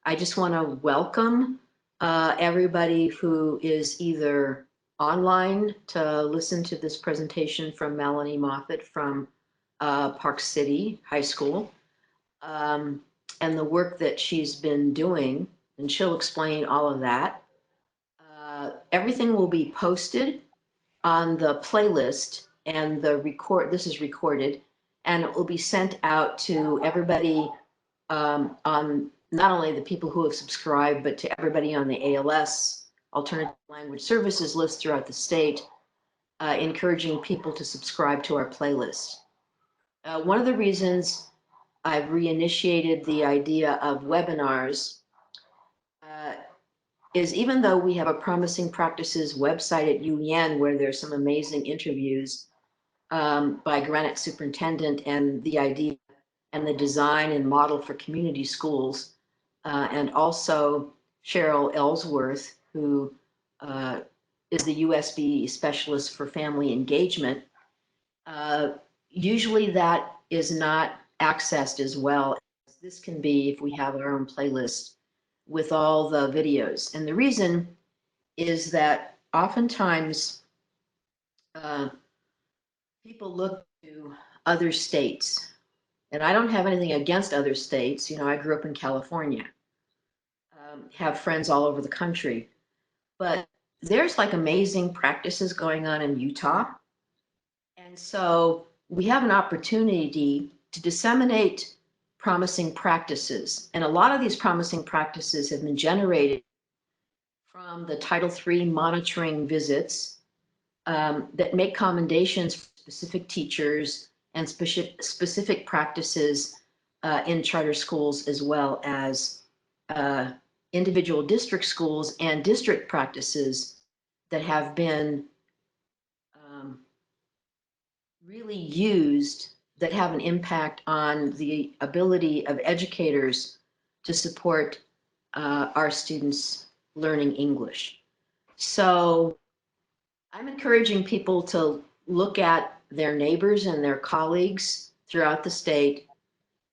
I just want to welcome everybody who is either online to listen to this presentation from Melanie Moffett from Park City High School, um, and the work that she's been doing, and she'll explain all of that. Everything will be posted on the playlist, and this is recorded, and it will be sent out to everybody on not only the people who have subscribed, but to everybody on the ALS, Alternative Language Services list throughout the state, encouraging people to subscribe to our playlist. One of the reasons I've reinitiated the idea of webinars uh, is even though we have a Promising Practices website at UEN where there's some amazing interviews by Granite Superintendent and the idea and the design and model for community schools, and also Cheryl Ellsworth, who is the USB specialist for family engagement. Usually that is not accessed as well as this can be if we have our own playlist with all the videos. And the reason is that oftentimes uh, people look to other states, and I don't have anything against other states. I grew up in California, have friends all over the country, but there's like amazing practices going on in Utah. And so we have an opportunity to disseminate promising practices. And a lot of these promising practices have been generated from the Title III monitoring visits that make commendations for specific teachers and specific practices in charter schools, as well as individual district schools and district practices that have been um, really used, that have an impact on the ability of educators to support our students learning English. So I'm encouraging people to look at their neighbors and their colleagues throughout the state.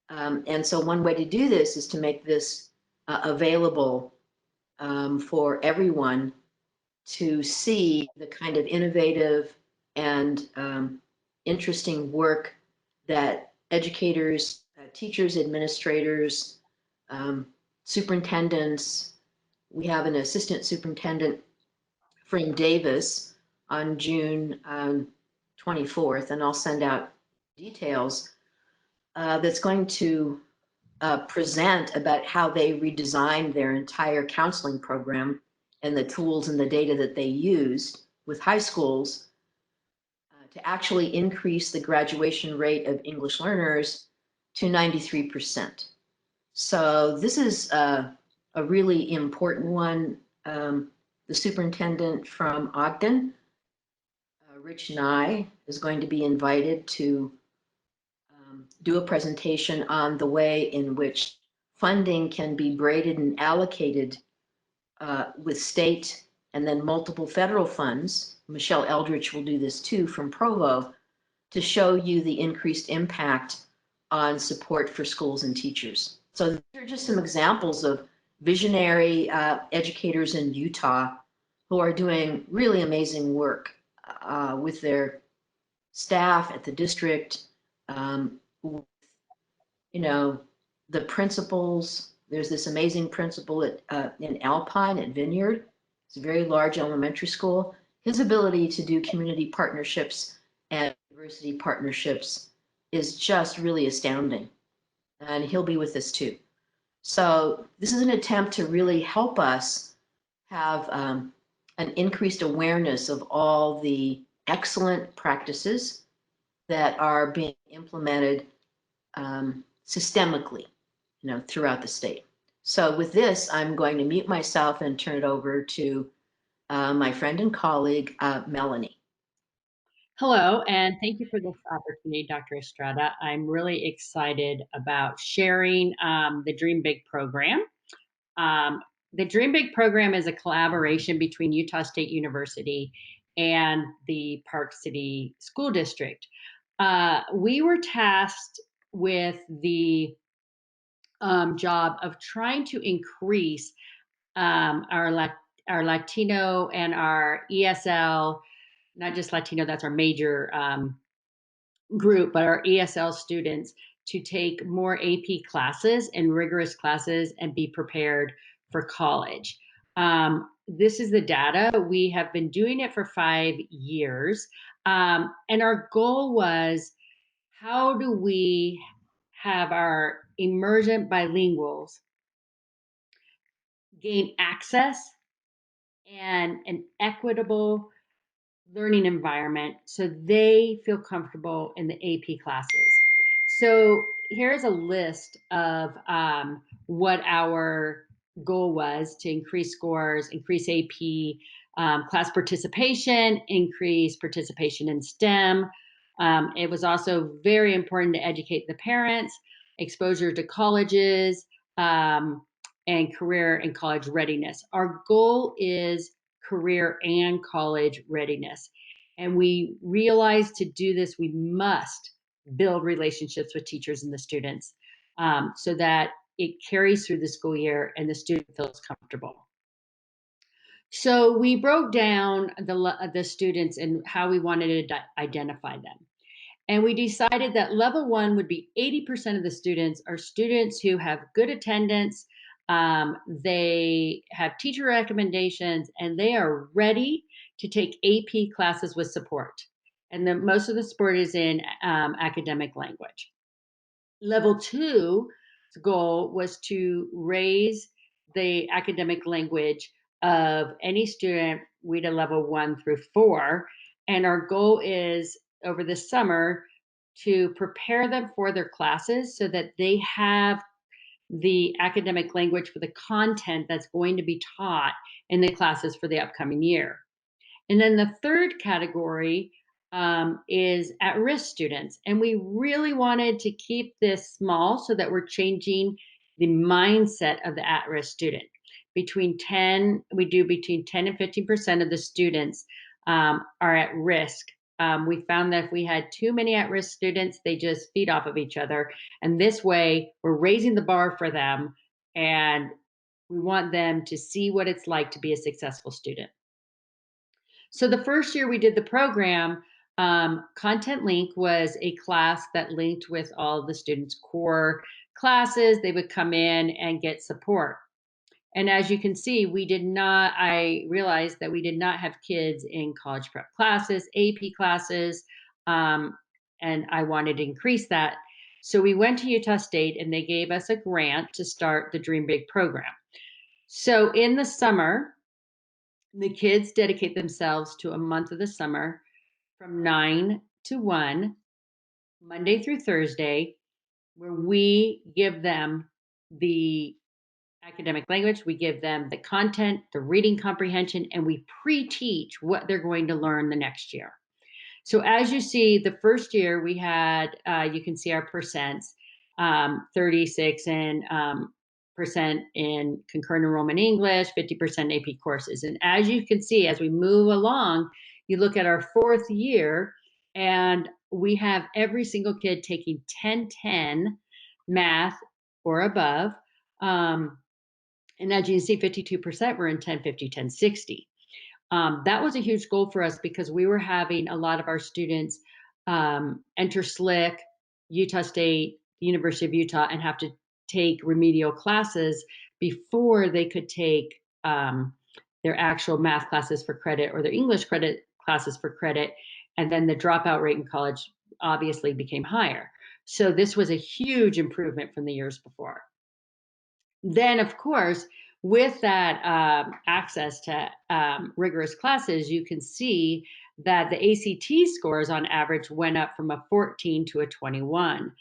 And so one way to do this is to make this available for everyone to see the kind of innovative and interesting work that educators, teachers, administrators, um, superintendents. We have an assistant superintendent from Davis on June 24th, and I'll send out details, that's going to present about how they redesigned their entire counseling program and the tools and the data that they used with high schools to actually increase the graduation rate of English learners to 93%. So this is a really important one. The superintendent from Ogden, Rich Nye, is going to be invited to do a presentation on the way in which funding can be braided and allocated with state and then multiple federal funds. Michelle Eldridge will do this too from Provo, to show you the increased impact on support for schools and teachers. So these are just some examples of visionary educators in Utah who are doing really amazing work with their staff at the district, with, the principals. There's this amazing principal in Alpine at Vineyard. It's a very large elementary school. His ability to do community partnerships and university partnerships is just really astounding. And he'll be with us too. So this is an attempt to really help us have an increased awareness of all the excellent practices that are being implemented systemically, throughout the state. So with this, I'm going to mute myself and turn it over to my friend and colleague, Melanie. Hello, and thank you for this opportunity, Dr. Estrada. I'm really excited about sharing the Dream Big program. Um, the Dream Big program is a collaboration between Utah State University and the Park City School District. We were tasked with the job of trying to increase um, our Lat- our Latino and our ESL, not just Latino, that's our major group, but our ESL students to take more AP classes and rigorous classes and be prepared for college. This is the data. We have been doing it for 5 years. And our goal was, how do we have our emergent bilinguals gain access and an equitable learning environment so they feel comfortable in the AP classes. So here's a list of what our goal was: to increase scores, increase AP class participation, increase participation in STEM. It was also very important to educate the parents, exposure to colleges, um, and career and college readiness. Our goal is career and college readiness. And we realized to do this, we must build relationships with teachers and the students, so that it carries through the school year and the student feels comfortable. So we broke down the students and how we wanted to identify them. And we decided that level one would be 80% of the students are students who have good attendance, they have teacher recommendations, and they are ready to take AP classes with support. And most of the support is in academic language. Level two's goal was to raise the academic language of any student read a level 1 through 4. And our goal is, over the summer, to prepare them for their classes so that they have the academic language for the content that's going to be taught in the classes for the upcoming year. And then the third category is at risk students. And we really wanted to keep this small so that we're changing the mindset of the at risk student. We do between 10 and 15% of the students are at risk. We found that if we had too many at risk students, they just feed off of each other. And this way, we're raising the bar for them, and we want them to see what it's like to be a successful student. So the first year we did the program, Content Link was a class that linked with all the students' core classes. They would come in and get support. And as you can see, I realized that we did not have kids in college prep classes, AP classes, and I wanted to increase that. So we went to Utah State and they gave us a grant to start the Dream Big program. So in the summer, the kids dedicate themselves to a month of the summer from 9 to 1, Monday through Thursday, where we give them the academic language, we give them the content, the reading comprehension, and we pre teach what they're going to learn the next year. So as you see, the first year we had, you can see our percents, 36 and percent in concurrent enrollment English, 50% AP courses. And as you can see, as we move along, you look at our fourth year, and we have every single kid taking 10-10 math or above. Um, and as you can see, 52% were in 10-50, 10-60. That was a huge goal for us because we were having a lot of our students enter SLIC, Utah State, the University of Utah, and have to take remedial classes before they could take their actual math classes for credit or their English credit classes for credit. And then the dropout rate in college obviously became higher. So this was a huge improvement from the years before. Then, of course, with that access to rigorous classes, you can see that the ACT scores on average went up from a 14 to a 21,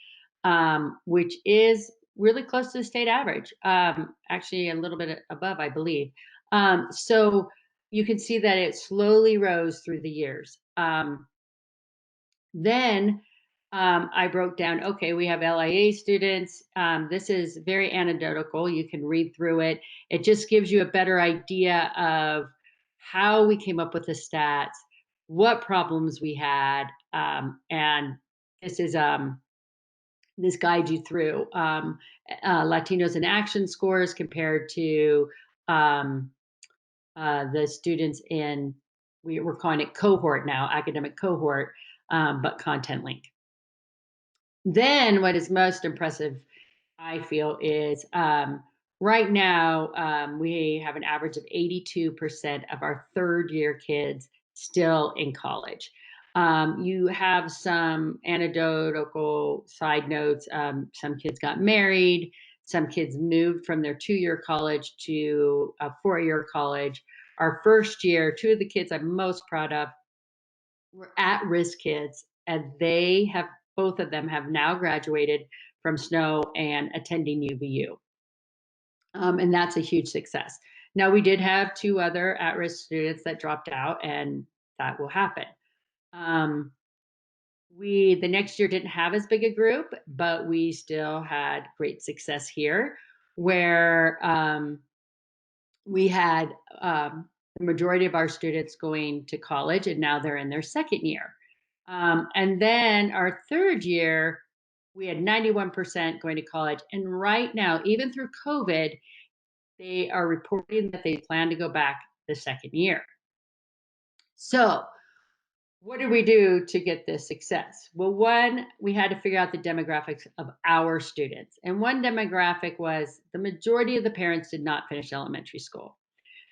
which is really close to the state average, actually a little bit above, I believe. So you can see that it slowly rose through the years. Then I broke down, okay, we have LIA students. This is very anecdotal. You can read through it. It just gives you a better idea of how we came up with the stats, what problems we had. And this is this guides you through Latinos in action scores compared to um, the students in, we're calling it cohort now, academic cohort, but content link. Then what is most impressive, I feel, is right now we have an average of 82% of our third year kids still in college. You have some anecdotal side notes. Some kids got married, some kids moved from their 2 year college to a 4 year college. Our first year, two of the kids I'm most proud of were at risk kids, and they have, both of them have now graduated from Snow and attending UVU. And that's a huge success. Now, we did have two other at risk students that dropped out, and that will happen. Um, we, the next year, didn't have as big a group, but we still had great success here where we had the majority of our students going to college, and now they're in their second year. And then our third year, we had 91% going to college. And right now, even through COVID, they are reporting that they plan to go back the second year. So, what did we do to get this success? Well, one, we had to figure out the demographics of our students. And one demographic was the majority of the parents did not finish elementary school.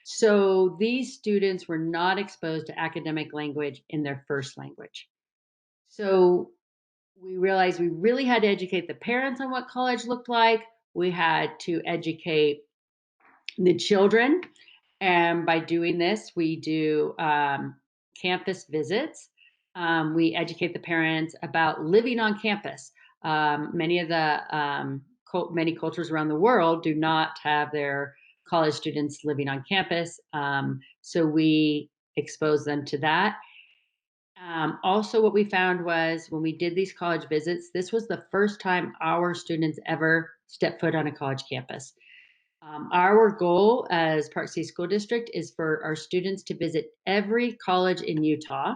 So these students were not exposed to academic language in their first language. So we realized we really had to educate the parents on what college looked like. We had to educate the children. And by doing this, we do campus visits. We educate the parents about living on campus. Many of the many cultures around the world do not have their college students living on campus, so we expose them to that. Also, what we found was when we did these college visits, this was the first time our students ever stepped foot on a college campus. Our goal as Park City School District is for our students to visit every college in Utah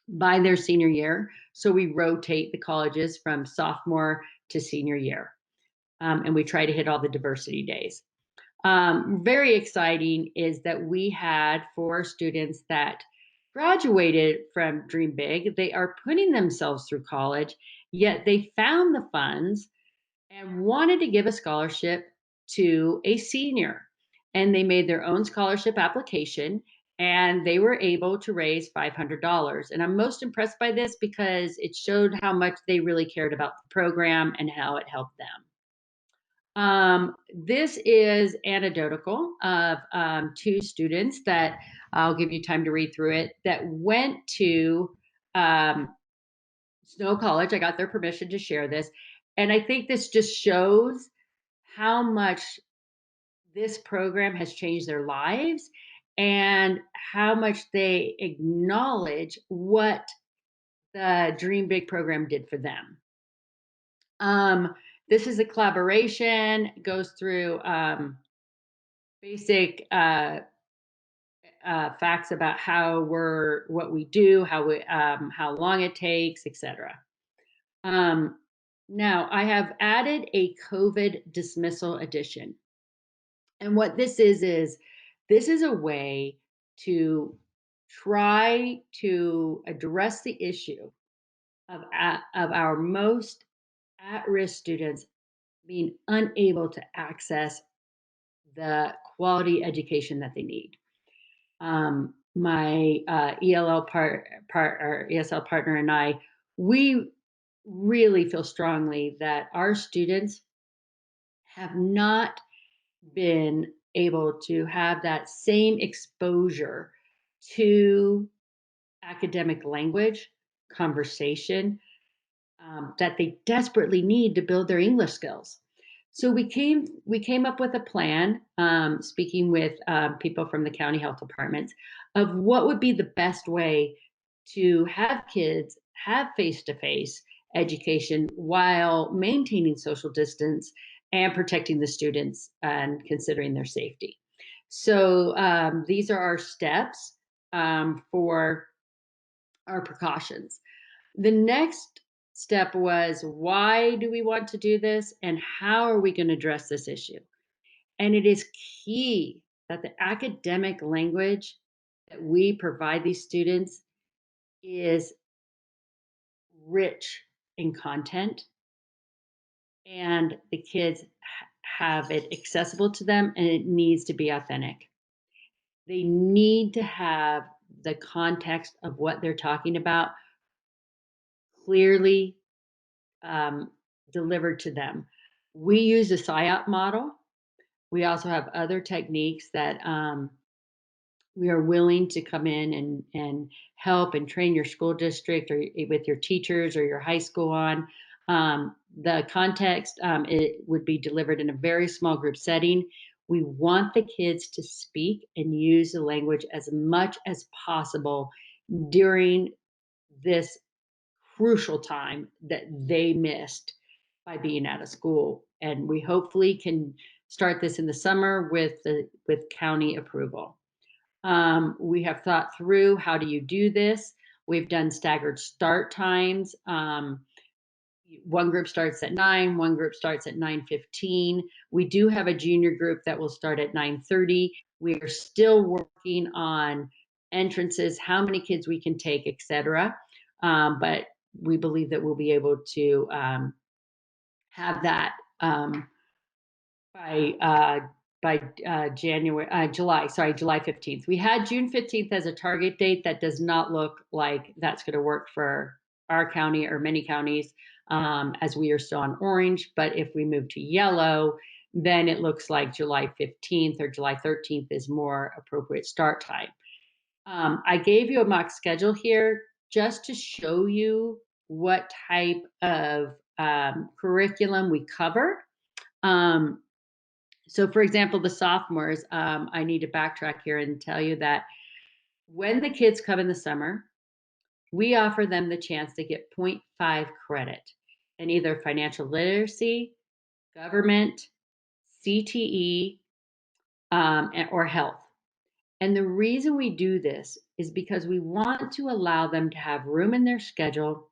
by their senior year. So we rotate the colleges from sophomore to senior year. And we try to hit all the diversity days. Very exciting is that we had four students that graduated from Dream Big. They are putting themselves through college, yet they found the funds and wanted to give a scholarship to a senior. And they made their own scholarship application and they were able to raise $500. And I'm most impressed by this because it showed how much they really cared about the program and how it helped them. This is anecdotal of two students that I'll give you time to read through it that went to um, Snow College. I got their permission to share this. And I think this just shows how much this program has changed their lives and how much they acknowledge what the Dream Big program did for them. This is a collaboration, goes through basic facts about what we do, how long it takes, etc. Um, Now, I have added a COVID dismissal edition. And what is this is a way to try to address the issue of our most at-risk students being unable to access the quality education that they need. My or ESL partner and I, we really feel strongly that our students have not been able to have that same exposure to academic language, conversation, that they desperately need to build their English skills. So we came up with a plan, speaking with people from the county health departments, of what would be the best way to have kids have face-to-face education while maintaining social distance and protecting the students and considering their safety. So these are our steps for our precautions. The next step was, why do we want to do this? And how are we going to address this issue? And it is key that the academic language that we provide these students is rich in content, and the kids have it accessible to them, and it needs to be authentic. They need to have the context of what they're talking about clearly um, delivered to them. We use a SIOP model. We also have other techniques that we are willing to come in and help and train your school district or with your teachers or your high school on. The context, it would be delivered in a very small group setting. We want the kids to speak and use the language as much as possible during this crucial time that they missed by being out of school. And we hopefully can start this in the summer with county approval. We have thought through, how do you do this? We've done staggered start times. One group starts at 9, one group starts at 9:15. We do have a junior group that will start at 9:30. We are still working on entrances, how many kids we can take, etc. But we believe that we'll be able to have that by July 15th. We had June 15th as a target date. That does not look like that's going to work for our county or many counties, as we are still on orange. But if we move to yellow, then it looks like July 15th or July 13th is more appropriate start time. I gave you a mock schedule here just to show you what type of curriculum we cover. Um, so, for example, the sophomores, I need to backtrack here and tell you that when the kids come in the summer, we offer them the chance to get point 0.5 credit in either financial literacy, government, CTE, or health. And the reason we do this is because we want to allow them to have room in their schedule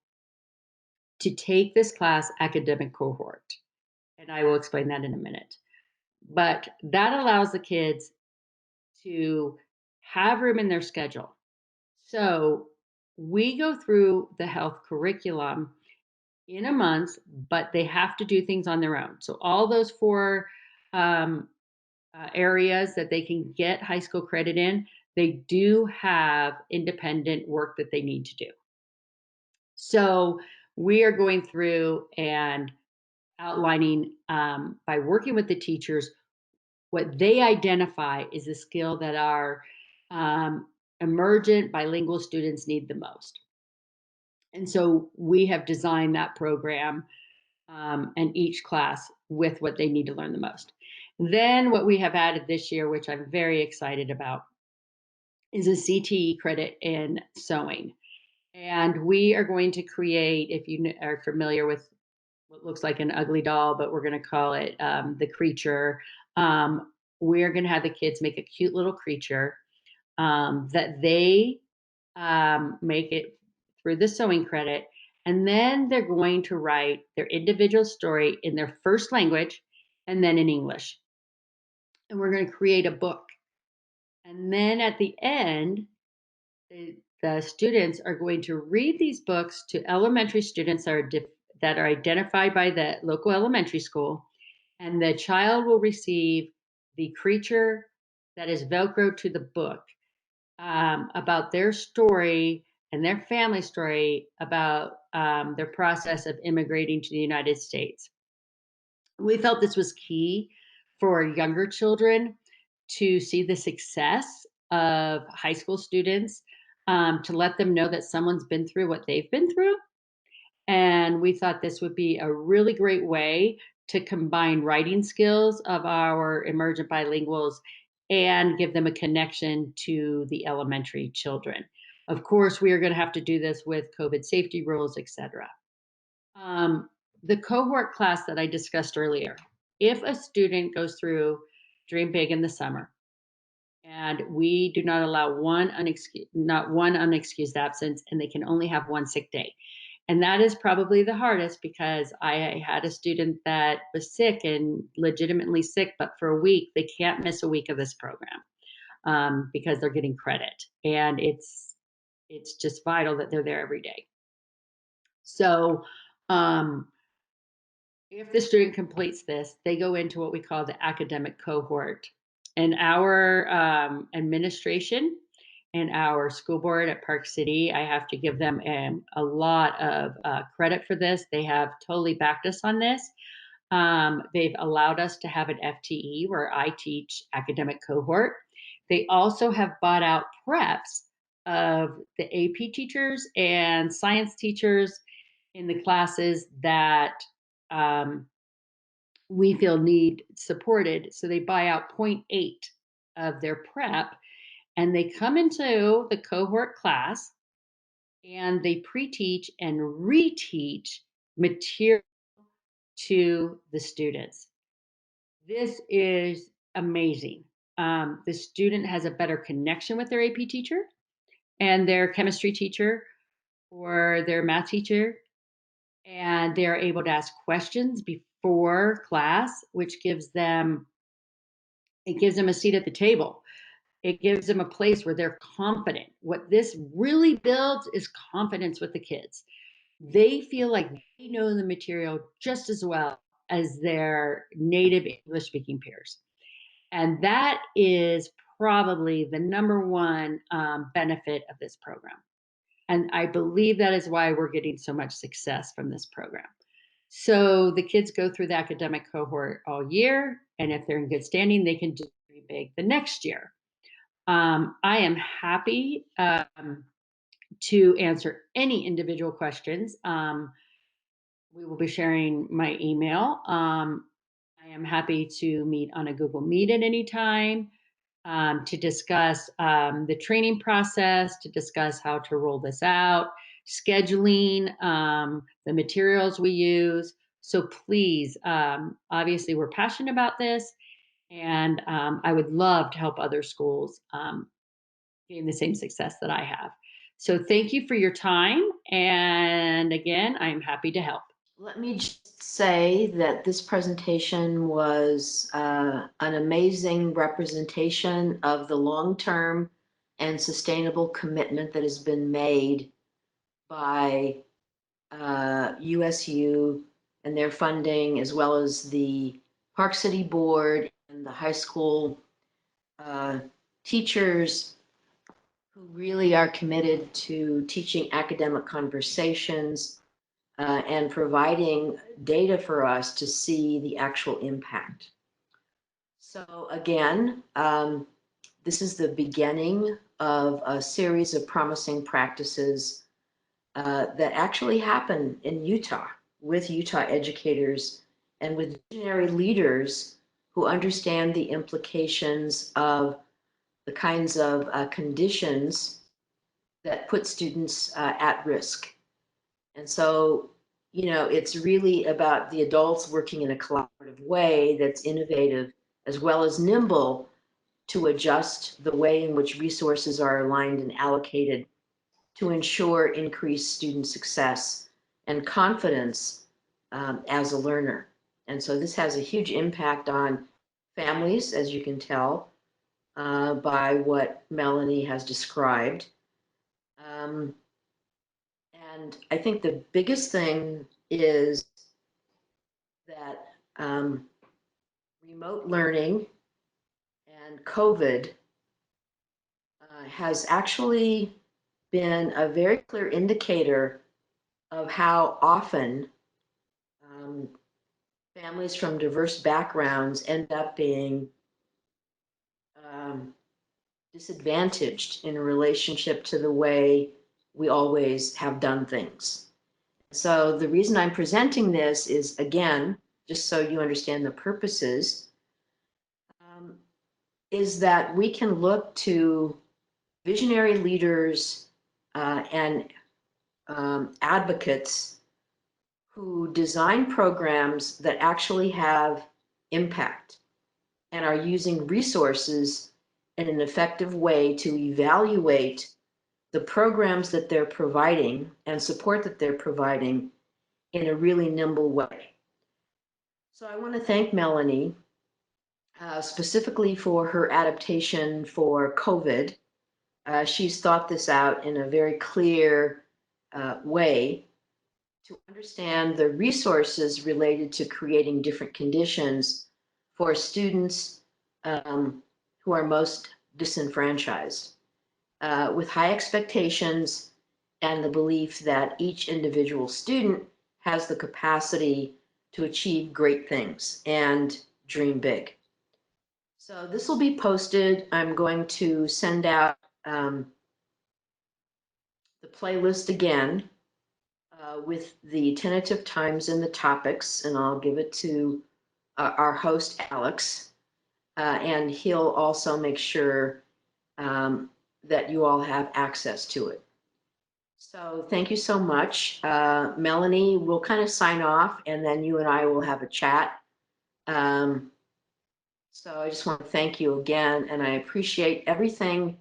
to take this class academic cohort. And I will explain that in a minute. But that allows the kids to have room in their schedule. So we go through the health curriculum in a month, but they have to do things on their own. So all those four um, areas that they can get high school credit in, they do have independent work that they need to do. So we are going through and outlining by working with the teachers what they identify is the skill that our emergent bilingual students need the most. And so we have designed that program and each class with what they need to learn the most. Then what we have added this year, which I'm very excited about, is a CTE credit in sewing. And we are going to create, if you are familiar with what looks like an ugly doll, but we're going to call it the creature. We're going to have the kids make a cute little creature that they make it through the sewing credit. And then they're going to write their individual story in their first language and then in English. And we're going to create a book. And then at the end, the students are going to read these books to elementary students that are identified by the local elementary school, and the child will receive the creature that is Velcro to the book about their story and their family story about their process of immigrating to the United States. We felt this was key for younger children to see the success of high school students, to let them know that someone's been through what they've been through. And we thought this would be a really great way to combine writing skills of our emergent bilinguals and give them a connection to the elementary children. Of course, we are going to have to do this with COVID safety rules, etc. Um, the cohort class that I discussed earlier, if a student goes through Dream Big in the summer, and we do not allow not one unexcused absence, and they can only have one sick day. And that is probably the hardest because I had a student that was sick and legitimately sick, but for a week, they can't miss a week of this program because they're getting credit. And it's just vital that they're there every day. So um, if the student completes this, they go into what we call the academic cohort. And our administration and our school board at Park City, I have to give them a lot of credit for this. They have totally backed us on this. They've allowed us to have an FTE where I teach academic cohort. They also have bought out preps of the AP teachers and science teachers in the classes that um, we feel need supported. So they buy out point 0.8 of their prep and they come into the cohort class and they pre-teach and reteach material to the students. This is amazing. The student has a better connection with their AP teacher and their chemistry teacher or their math teacher, and they're able to ask questions before class, which gives them a seat at the table. It gives them a place where they're confident. What this really builds is confidence with the kids. They feel like they know the material just as well as their native English speaking peers. And that is probably the number one benefit of this program. And I believe that is why we're getting so much success from this program. So the kids go through the academic cohort all year, and if they're in good standing, they can do pretty big the next year. I am happy to answer any individual questions. We will be sharing my email. I am happy to meet on a Google Meet at any time to discuss the training process, to discuss how to roll this out, scheduling, the materials we use. So please, obviously, we're passionate about this, and I would love to help other schools gain the same success that I have. So thank you for your time. And again, I'm happy to help. Let me just say that this presentation was an amazing representation of the long-term and sustainable commitment that has been made by USU and their funding, as well as the Park City Board and the high school uh, teachers who really are committed to teaching academic conversations and providing data for us to see the actual impact. So again, this is the beginning of a series of promising practices that actually happen in Utah with Utah educators and with visionary leaders who understand the implications of the kinds of conditions that put students at risk. And so, you know, it's really about the adults working in a collaborative way that's innovative as well as nimble to adjust the way in which resources are aligned and allocated to ensure increased student success and confidence as a learner. And so this has a huge impact on families, as you can tell by what Melanie has described. Um, and I think the biggest thing is that remote learning and COVID has actually been a very clear indicator of how often um, families from diverse backgrounds end up being um, disadvantaged in relationship to the way we always have done things. So the reason I'm presenting this is, again, just so you understand the purposes, is that we can look to visionary leaders and advocates who design programs that actually have impact and are using resources in an effective way to evaluate the programs that they're providing and support that they're providing in a really nimble way. So I want to thank Melanie specifically for her adaptation for COVID. She's thought this out in a very clear way to understand the resources related to creating different conditions for students who are most disenfranchised, with high expectations and the belief that each individual student has the capacity to achieve great things and dream big. So this will be posted. I'm going to send out the playlist again with the tentative times and the topics, and I'll give it to our host, Alex, and he'll also make sure that you all have access to it. So thank you so much. Melanie, we'll kind of sign off, and then you and I will have a chat. So I just want to thank you again, and I appreciate everything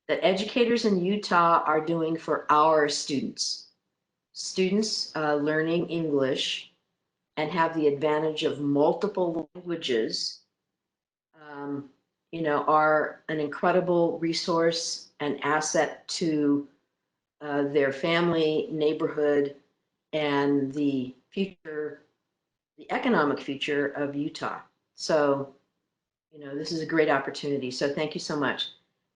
that educators in Utah are doing for our students. Students learning English and have the advantage of multiple languages, are an incredible resource and asset to their family, neighborhood, and the future, the economic future of Utah. So, this is a great opportunity. So thank you so much.